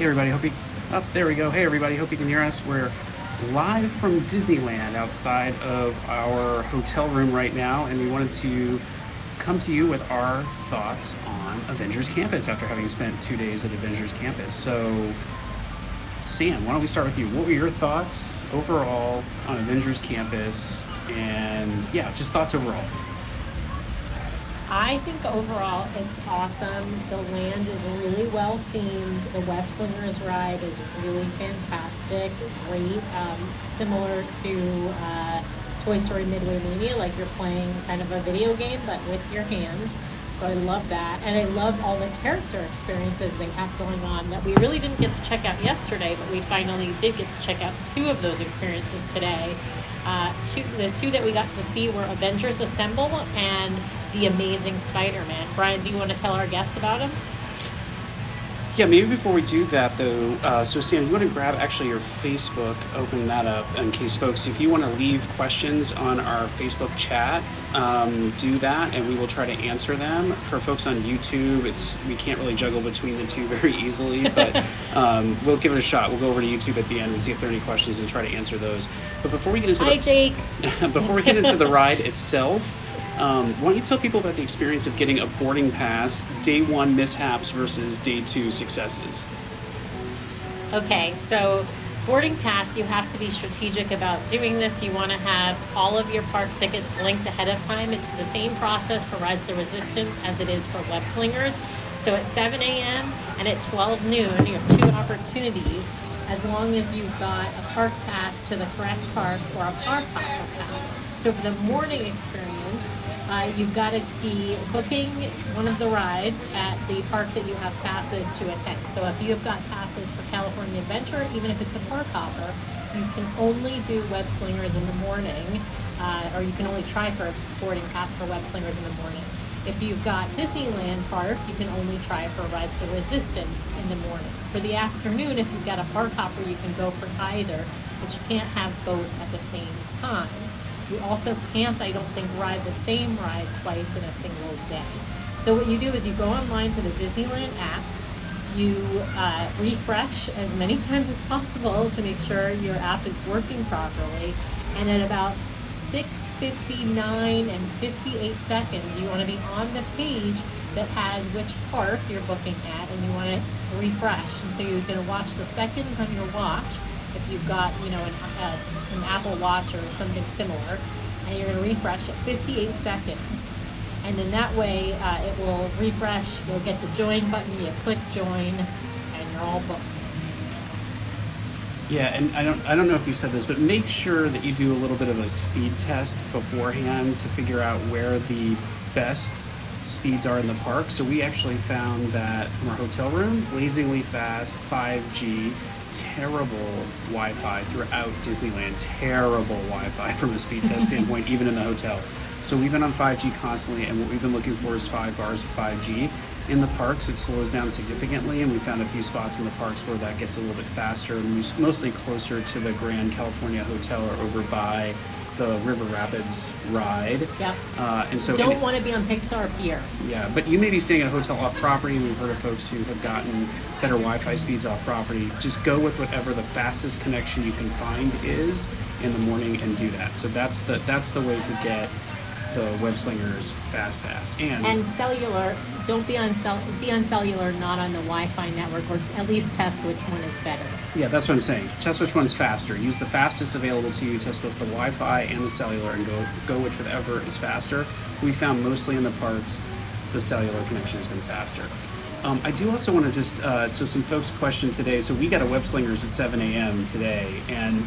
Hey everybody, hope you. Oh, there we go. Hey everybody, hope you can hear us. We're live from Disneyland outside of our hotel room right now, and we wanted to come to you with our thoughts on Avengers Campus after having spent 2 days at Avengers Campus. So, Sam, why don't we start with you? What were your thoughts overall on Avengers Campus, and yeah, just thoughts overall? I think overall it's awesome. The land is really well themed. The Web Slingers ride is really fantastic, great, similar to Toy Story Midway Mania, like you're playing kind of a video game but with your hands. So I love that, and I love all the character experiences they have going on that we really didn't get to check out yesterday, but we finally did get to check out 2 of those experiences today. The two that we got to see were Avengers Assemble and The Amazing Spider-Man. Brian, do you want to tell our guests about him? Yeah, maybe before we do that, though, so Sam, you want to grab actually your Facebook, open that up in case folks, if you want to leave questions on our Facebook chat, do that, and we will try to answer them. For folks on YouTube, we can't really juggle between the two very easily, but we'll give it a shot. We'll go over to YouTube at the end and see if there are any questions and try to answer those. But before we get into Jake. Before we get into the ride itself, why don't you tell people about the experience of getting a boarding pass, day 1 mishaps versus day 2 successes? Okay, so boarding pass, you have to be strategic about doing this. You want to have all of your park tickets linked ahead of time. It's the same process for Rise of the Resistance as it is for Web Slingers. So at 7 a.m. and at 12 noon, you have 2 opportunities, as long as you've got a park pass to the correct park or a park hopper pass. So for the morning experience, you've got to be booking one of the rides at the park that you have passes to attend. So if you've got passes for California Adventure, even if it's a park hopper, you can only do Web Slingers in the morning, or you can only try for a boarding pass for Web Slingers in the morning. If you've got Disneyland Park, you can only try for Rise of the Resistance in the morning. For the afternoon, if you've got a park hopper, you can go for either, but you can't have both at the same time. You also can't, I don't think, ride the same ride twice in a single day. So what you do is you go online to the Disneyland app, you refresh as many times as possible to make sure your app is working properly, and at about 6:59 and 58 seconds, you want to be on the page that has which park you're booking at, and you want to refresh. And so you're going to watch the seconds on your watch if you've got, an Apple Watch or something similar, and you're going to refresh at 58 seconds. And then that way, it will refresh, you'll get the join button, you click join, and you're all booked. Yeah, and I don't know if you said this, but make sure that you do a little bit of a speed test beforehand to figure out where the best speeds are in the park. So we actually found that from our hotel room, blazingly fast 5G, terrible Wi-Fi throughout Disneyland, terrible Wi-Fi from a speed test standpoint, even in the hotel. So we've been on 5G constantly, and what we've been looking for is 5 bars of 5G. In the parks, it slows down significantly, and we found a few spots in the parks where that gets a little bit faster, and mostly closer to the Grand California Hotel or over by the River Rapids ride. Yep. And so don't want to be on Pixar Pier. Yeah, but you may be staying at a hotel off property. We've heard of folks who have gotten better Wi-Fi speeds off property. Just go with whatever the fastest connection you can find is in the morning and do that. So that's the way to get the Web Slingers Fast Pass. And cellular, don't be on cellular, not on the Wi-Fi network, or at least test which one is better. Yeah, that's what I'm saying. Test which one's faster. Use the fastest available to you. Test both the Wi-Fi and the cellular, and go whichever is faster. We found mostly in the parks, the cellular connection has been faster. I do also want to just, so some folks questioned today, so we got a Web Slingers at 7 a.m. today, and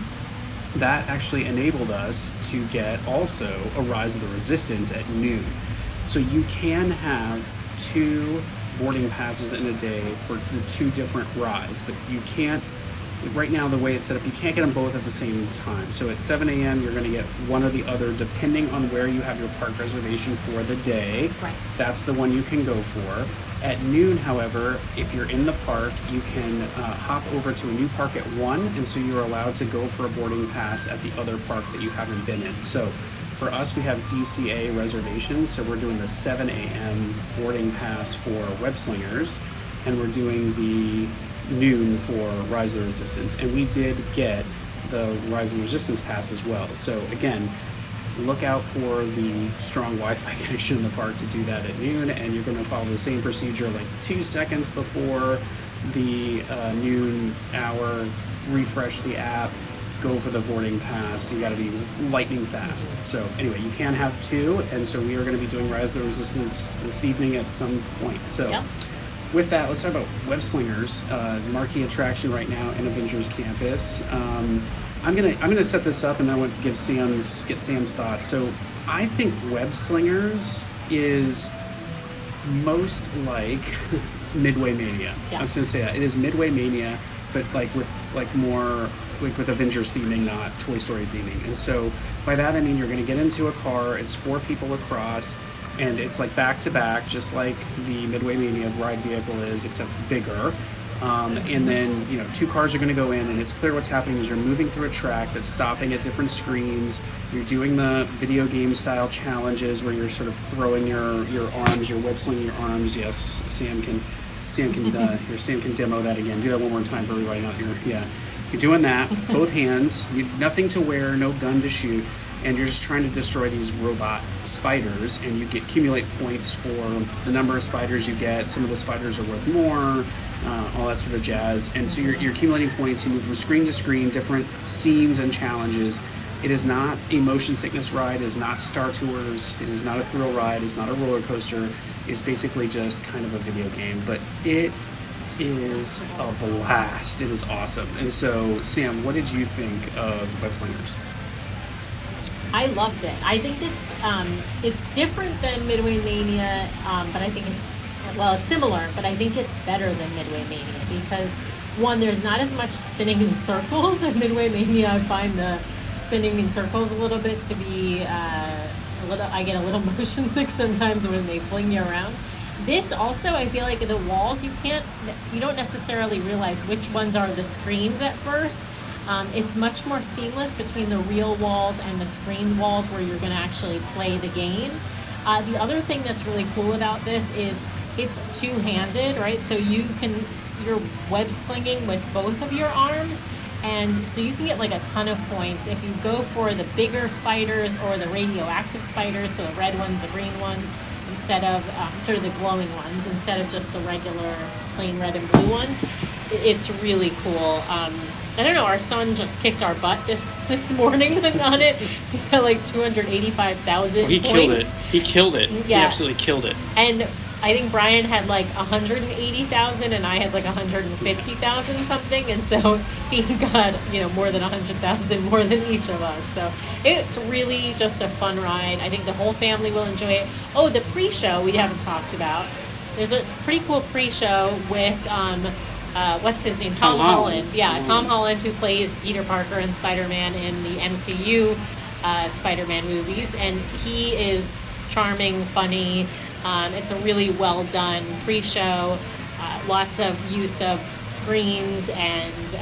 that actually enabled us to get also a Rise of the Resistance at noon. So you can have 2 boarding passes in a day for the 2 different rides, but you can't, right now the way it's set up, you can't get them both at the same time. So at 7 a.m. you're going to get one or the other depending on where you have your park reservation for the day. Right. That's the one you can go for. At noon, however, if you're in the park, you can hop over to a new park at 1, and so you're allowed to go for a boarding pass at the other park that you haven't been in. So for us, we have DCA reservations, so we're doing the 7 a.m. boarding pass for Web Slingers, and we're doing the noon for Rise of the Resistance, and we did get the Rise of the Resistance pass as well. So again, look out for the strong Wi-Fi connection in the park to do that at noon, and you're going to follow the same procedure, like 2 seconds before the noon hour, refresh the app, go for the boarding pass. You got to be lightning fast. So anyway, you can have 2, and so we are going to be doing Rise of the Resistance this evening at some point. So Yep. with that, let's talk about Web Slingers, marquee attraction right now in Avengers Campus. I'm gonna set this up, and then I want to get Sam's thoughts. So I think Web Slingers is most like Midway Mania. Yeah. I was gonna say that it is Midway Mania, but with more with Avengers theming, not Toy Story theming. And so by that I mean you're gonna get into a car. It's 4 people across, and it's like back to back, just like the Midway Mania ride vehicle is, except bigger. And then 2 cars are going to go in, and it's clear what's happening is you're moving through a track that's stopping at different screens. You're doing the video game style challenges where you're sort of throwing your arms, you're web slinging your arms. Yes, Sam can demo that again. Do that one more time for everybody out here. Yeah, you're doing that, both hands. Nothing to wear, no gun to shoot, and you're just trying to destroy these robot spiders, and you accumulate points for the number of spiders you get. Some of the spiders are worth more. All that sort of jazz. And so you're accumulating points. You move from screen to screen, different scenes and challenges. It is not a motion sickness ride. It is not Star Tours. It is not a thrill ride. It's not a roller coaster. It's basically just kind of a video game. But it is a blast. It is awesome. And so, Sam, what did you think of Web Slingers? I loved it. I think it's different than Midway Mania, but I think it's similar, but I think it's better than Midway Mania because, one, there's not as much spinning in circles. At Midway Mania, I find the spinning in circles a little bit to be I get a little motion sick sometimes when they fling you around. This also, I feel like the walls, you don't necessarily realize which ones are the screens at first. It's much more seamless between the real walls and the screen walls where you're going to actually play the game. The other thing that's really cool about this is it's two-handed, right? So you're web slinging with both of your arms, and so you can get like a ton of points if you go for the bigger spiders or the radioactive spiders, so the red ones, the green ones, instead of sort of the glowing ones, instead of just the regular plain red and blue ones. It's really cool. I don't know, our son just kicked our butt this morning on it. He got like 285,000 He points. He killed it. Yeah. He absolutely killed it. And I think Brian had like 180,000 and I had like 150,000 something. And so he got, more than 100,000 more than each of us. So it's really just a fun ride. I think the whole family will enjoy it. Oh, the pre-show we haven't talked about. There's a pretty cool pre-show with, what's his name? Tom Holland. Yeah, Tom Holland, who plays Peter Parker and Spider-Man in the MCU Spider-Man movies. And he is charming, funny. It's a really well done pre-show. Lots of use of screens and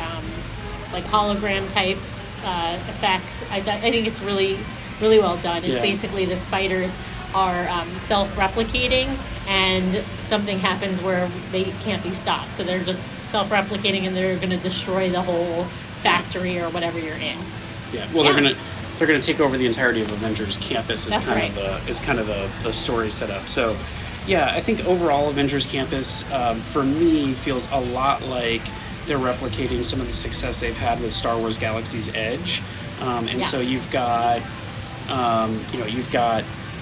like hologram type effects. I think it's really, really well done. It's basically the spiders are self-replicating, and something happens where they can't be stopped. So they're just self-replicating, and they're going to destroy the whole factory or whatever you're in. Yeah. Well, they're going to take over the entirety of Avengers Campus. Is kind of the story set up. So, yeah, I think overall Avengers Campus for me feels a lot like they're replicating some of the success they've had with Star Wars Galaxy's Edge, so you've got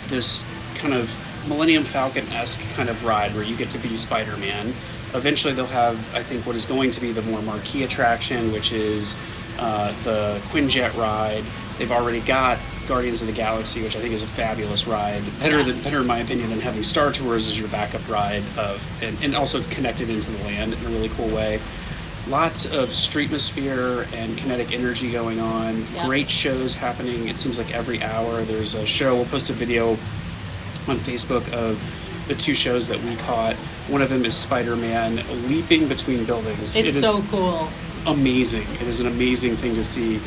this kind of Millennium Falcon-esque kind of ride where you get to be Spider-Man. Eventually they'll have, I think, what is going to be the more marquee attraction, which is the Quinjet ride. They've already got Guardians of the Galaxy, which I think is a fabulous ride. Better in my opinion than having Star Tours as your backup ride and also it's connected into the land in a really cool way. Lots of streetmosphere and kinetic energy going on. Yep. Great shows happening. It seems like every hour there's a show. We'll post a video on Facebook of the 2 shows that we caught. One of them is Spider-Man leaping between buildings. It is so cool. Amazing. It is an amazing thing to see.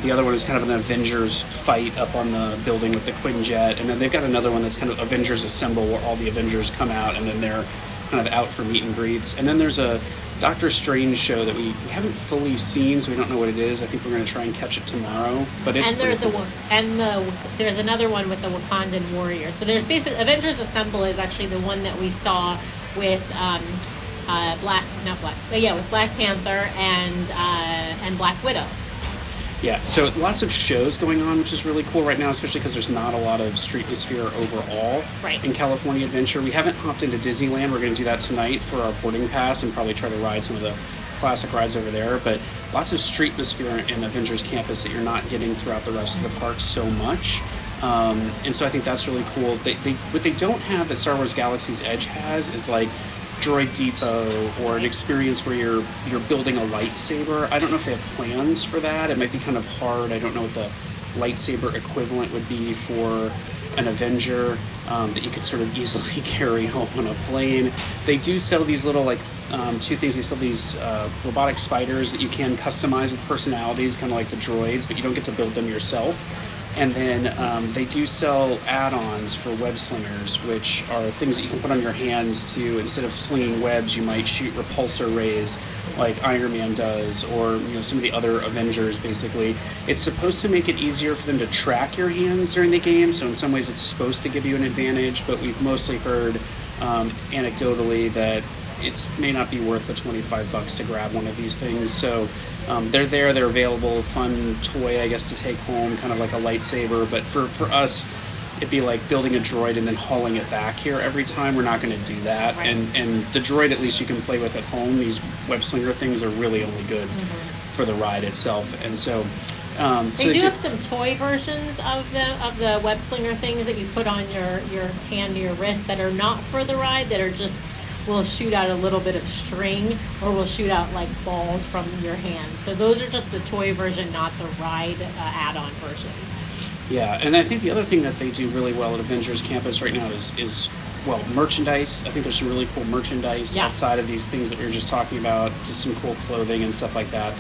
The other one is kind of an Avengers fight up on the building with the Quinjet. And then they've got another one that's kind of Avengers Assemble, where all the Avengers come out and then they're kind of out for meet and greets. And then there's a Doctor Strange show that we haven't fully seen, so we don't know what it is. I think we're going to try and catch it tomorrow. But it's there's another one with the Wakandan warrior. So there's basically Avengers Assemble is actually the one that we saw with with Black Panther and Black Widow. Yeah, so lots of shows going on, which is really cool right now, especially because there's not a lot of streetmosphere overall in California Adventure. We haven't hopped into Disneyland. We're going to do that tonight for our boarding pass and probably try to ride some of the classic rides over there. But lots of streetmosphere in Avengers Campus that you're not getting throughout the rest of the park so much. And so I think that's really cool. What they don't have that Star Wars Galaxy's Edge has is like Droid Depot or an experience where you're building a lightsaber. I don't know if they have plans for that. It might be kind of hard. I don't know what the lightsaber equivalent would be for an Avenger that you could sort of easily carry home on a plane. They do sell these little two things. They sell these robotic spiders that you can customize with personalities, kind of like the droids, but you don't get to build them yourself. And then they do sell add-ons for web slingers, which are things that you can put on your hands to, instead of slinging webs, you might shoot repulsor rays like Iron Man does, or some of the other Avengers, basically. It's supposed to make it easier for them to track your hands during the game, so in some ways it's supposed to give you an advantage, but we've mostly heard anecdotally that it may not be worth the $25 to grab one of these things. So they're available, fun toy, I guess, to take home, kind of like a lightsaber. But for us, it'd be like building a droid and then hauling it back here every time. We're not going to do that. Right. And the droid, at least you can play with at home. These web slinger things are really only good for the ride itself. And so they do have some toy versions of the web slinger things that you put on your hand or your wrist that are not for the ride, that are just will shoot out a little bit of string, or will shoot out like balls from your hand. So those are just the toy version, not the ride add-on versions. Yeah, and I think the other thing that they do really well at Avengers Campus right now is merchandise. I think there's some really cool merchandise outside of these things that we were just talking about, just some cool clothing and stuff like that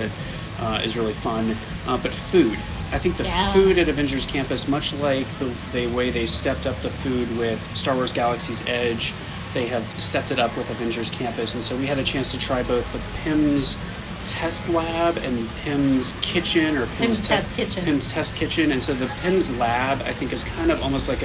is really fun. But food. I think the food at Avengers Campus, much like the way they stepped up the food with Star Wars Galaxy's Edge, they have stepped it up with Avengers Campus. And so we had a chance to try both the PIMS Test Lab and PIMS Kitchen, or PIMS Test Kitchen. PIMS Test Kitchen. And so the PIMS Lab, I think, is kind of almost like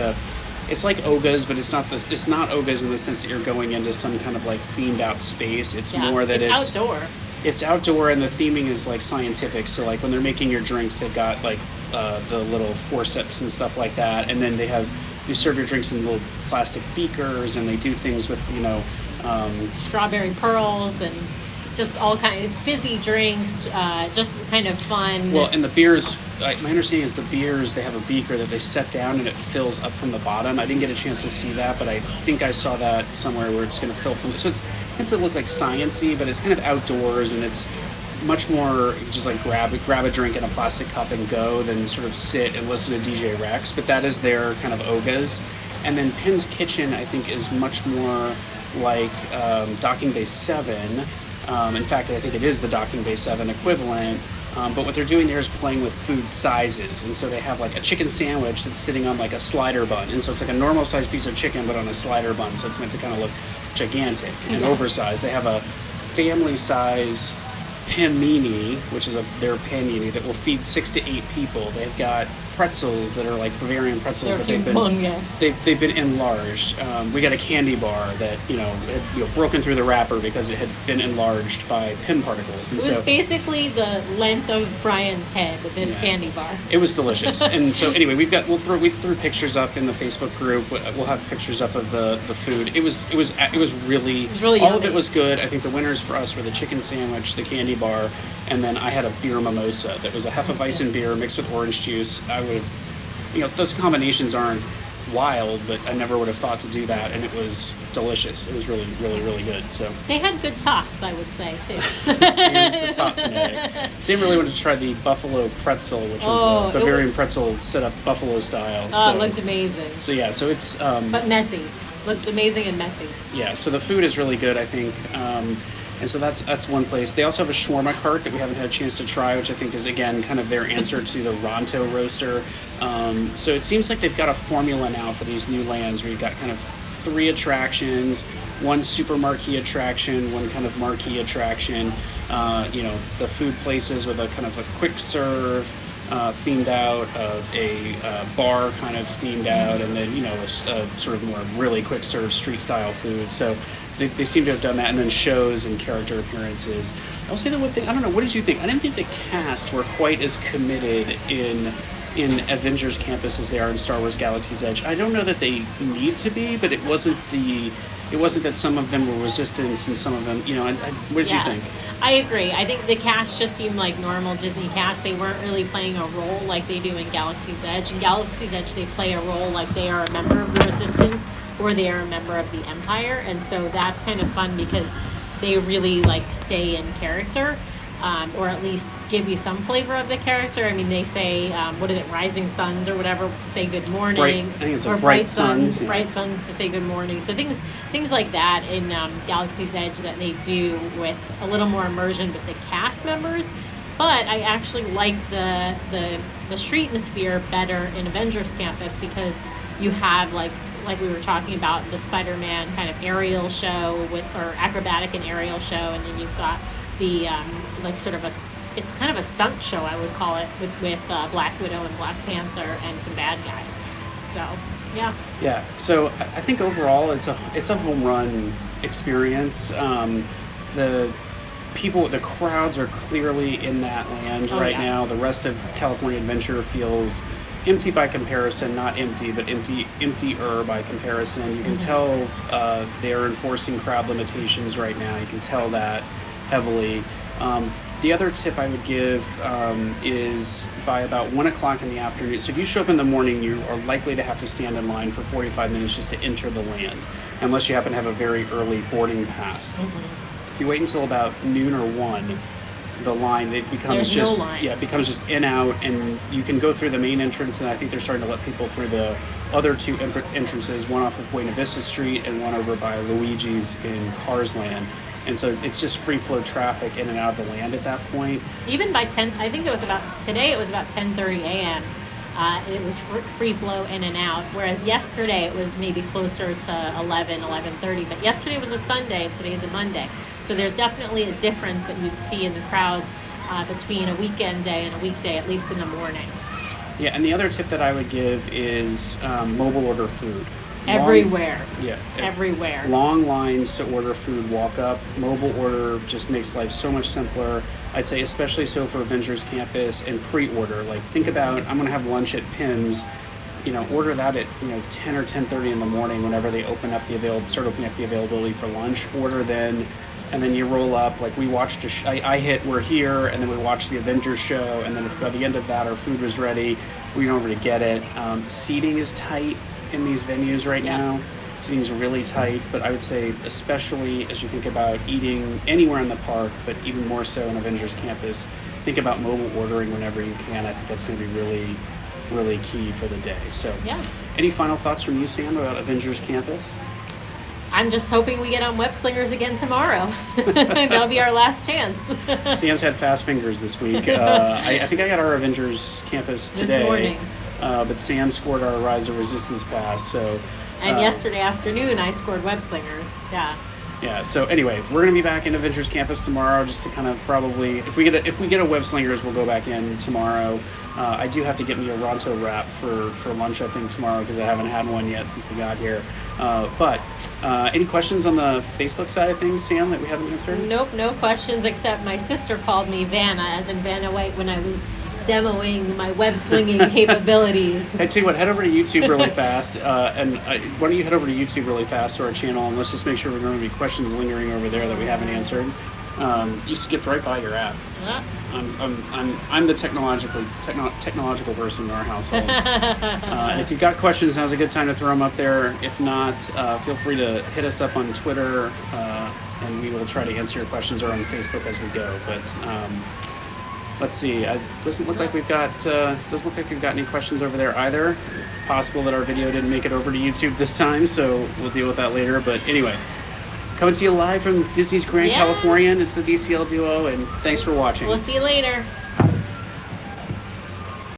it's like Oga's, but it's not Oga's in the sense that you're going into some kind of like themed out space. It's more that it's outdoor. It's outdoor, and the theming is like scientific. So like when they're making your drinks, they've got like the little forceps and stuff like that. And then you serve your drinks in little plastic beakers, and they do things with, strawberry pearls and just all kind of fizzy drinks, just kind of fun. Well, and the beers, my understanding is the beers, they have a beaker that they set down and it fills up from the bottom. I didn't get a chance to see that, but I think I saw that somewhere where it's going to fill from. So it's meant to look like science-y, but it's kind of outdoors, and it's much more just like grab a drink in a plastic cup and go than sort of sit and listen to DJ Rex. But that is their kind of Oga's. And then PIMS Kitchen, I think, is much more like Docking Bay 7. In fact, I think it is the Docking Bay 7 equivalent. But what they're doing there is playing with food sizes. And so they have like a chicken sandwich that's sitting on like a slider bun. And so it's like a normal sized piece of chicken, but on a slider bun. So it's meant to kind of look gigantic and oversized. They have a family size panini, which is their panini that will feed 6 to 8 people. They've got pretzels that are like Bavarian pretzels, but they've been enlarged. We got a candy bar that had broken through the wrapper because it had been enlarged by PIM particles. And it was basically the length of Brian's head. This candy bar. It was delicious. And so anyway, we threw pictures up in the Facebook group. We'll have pictures up of the food. It was really all yummy. of it was good. I think the winners for us were the chicken sandwich, the candy bar, and then I had a beer mimosa that was a Hefeweizen beer mixed with orange juice. I would have, those combinations aren't wild, but I never would have thought to do that, and it was delicious. It was really, really, really good. So they had good tops, I would say, too. Sam's the top fanatic. Sam really wanted to try the buffalo pretzel, which was a Bavarian pretzel set up buffalo style. Oh, it looks amazing. So yeah, so it's but messy. Looked amazing and messy. Yeah, so the food is really good, I think. And so that's one place. They also have a shawarma cart that we haven't had a chance to try, which I think is, again, kind of their answer to the Ronto roaster. So it seems like they've got a formula now for these new lands where you've got kind of 3 attractions, one super marquee attraction, one kind of marquee attraction. The food places with a kind of a quick serve themed out, a bar kind of themed out, and then a sort of more really quick serve street style food. So they seem to have done that, and then shows and character appearances. I'll say the one thing, I don't know, what did you think? I didn't think the cast were quite as committed in Avengers Campus as they are in Star Wars Galaxy's Edge. I don't know that they need to be, but it wasn't that some of them were Resistance and some of them, what did you think? I agree. I think the cast just seemed like normal Disney cast. They weren't really playing a role like they do in Galaxy's Edge. In Galaxy's Edge, they play a role like they are a member of the Resistance or they are a member of the Empire. And so that's kind of fun because they really stay in character. Or at least give you some flavor of the character. I mean, they say, Rising Suns or whatever to say good morning. I think it's or Bright Suns. Yeah. Bright Suns to say good morning. So things like that in Galaxy's Edge that they do with a little more immersion with the cast members. But I actually like the street atmosphere better in Avengers Campus because you have like we were talking about the Spider-Man kind of aerial show or acrobatic and aerial show, and then you've got the it's kind of a stunt show, I would call it, with Black Widow and Black Panther and some bad guys. So yeah. So I think overall it's a home run experience. The crowds are clearly in that land now. The rest of California Adventure feels empty by comparison, not empty, but emptier by comparison. You can tell they're enforcing crowd limitations right now. You can tell that heavily. The other tip I would give is by about 1 o'clock in the afternoon. So if you show up in the morning, you are likely to have to stand in line for 45 minutes just to enter the land, unless you happen to have a very early boarding pass. If you wait until about noon or 1, the line, it becomes it becomes just in out, and you can go through the main entrance, and I think they're starting to let people through the other two entrances, one off of Buena Vista Street and one over by Luigi's in Cars Land. And so it's just free flow traffic in and out of the land at that point. Even by 10, I think today it was about 10:30 a.m. It was free flow in and out, whereas yesterday it was maybe closer to 11:30. But yesterday was a Sunday, and today's a Monday. So there's definitely a difference that you'd see in the crowds between a weekend day and a weekday, at least in the morning. Yeah, and the other tip that I would give is mobile order food. Everywhere. Everywhere. Long lines to order food, walk up. Mobile order just makes life so much simpler. I'd say especially so for Avengers Campus, and pre-order. Think about, I'm going to have lunch at Pim's. Order that at 10 or 10:30 in the morning whenever they start opening up the availability for lunch. Order then, and then you roll up. We watched we're here, and then we watched the Avengers show, and then by the end of that, our food was ready. We went over to get it. Seating is tight in these venues right now. Seating's really tight, but I would say especially as you think about eating anywhere in the park, but even more so in Avengers Campus, think about mobile ordering whenever you can. I think that's going to be really, really key for the day. So any final thoughts from you, Sam, about Avengers Campus? I'm just hoping we get on Web Slingers again tomorrow. That'll be our last chance. Sam's had fast fingers this week. I think I got our Avengers Campus today. This morning. But Sam scored our Rise of Resistance pass, so... And yesterday afternoon, I scored Web Slingers, Yeah, so anyway, we're going to be back in Avengers Campus tomorrow, just to kind of probably... If we get a Web Slingers, we'll go back in tomorrow. I do have to get me a Ronto wrap for lunch, I think, tomorrow, because I haven't had one yet since we got here. But any questions on the Facebook side of things, Sam, that we haven't answered? Nope, no questions, except my sister called me Vanna, as in Vanna White, when I was demoing my web slinging capabilities. I tell you what, head over to YouTube really fast, and why don't you head over to YouTube really fast to our channel, and let's just make sure we're going to be questions lingering over there that we haven't answered. You skipped right by your app. I'm the technological person in our household. And if you've got questions, now's a good time to throw them up there. If not, feel free to hit us up on Twitter, and we will try to answer your questions, or on Facebook as we go. But let's see. It doesn't look like we've got any questions over there either. Possible that our video didn't make it over to YouTube this time, so we'll deal with that later. But anyway, coming to you live from Disney's Grand Californian. It's the DCL duo, and thanks for watching. We'll see you later.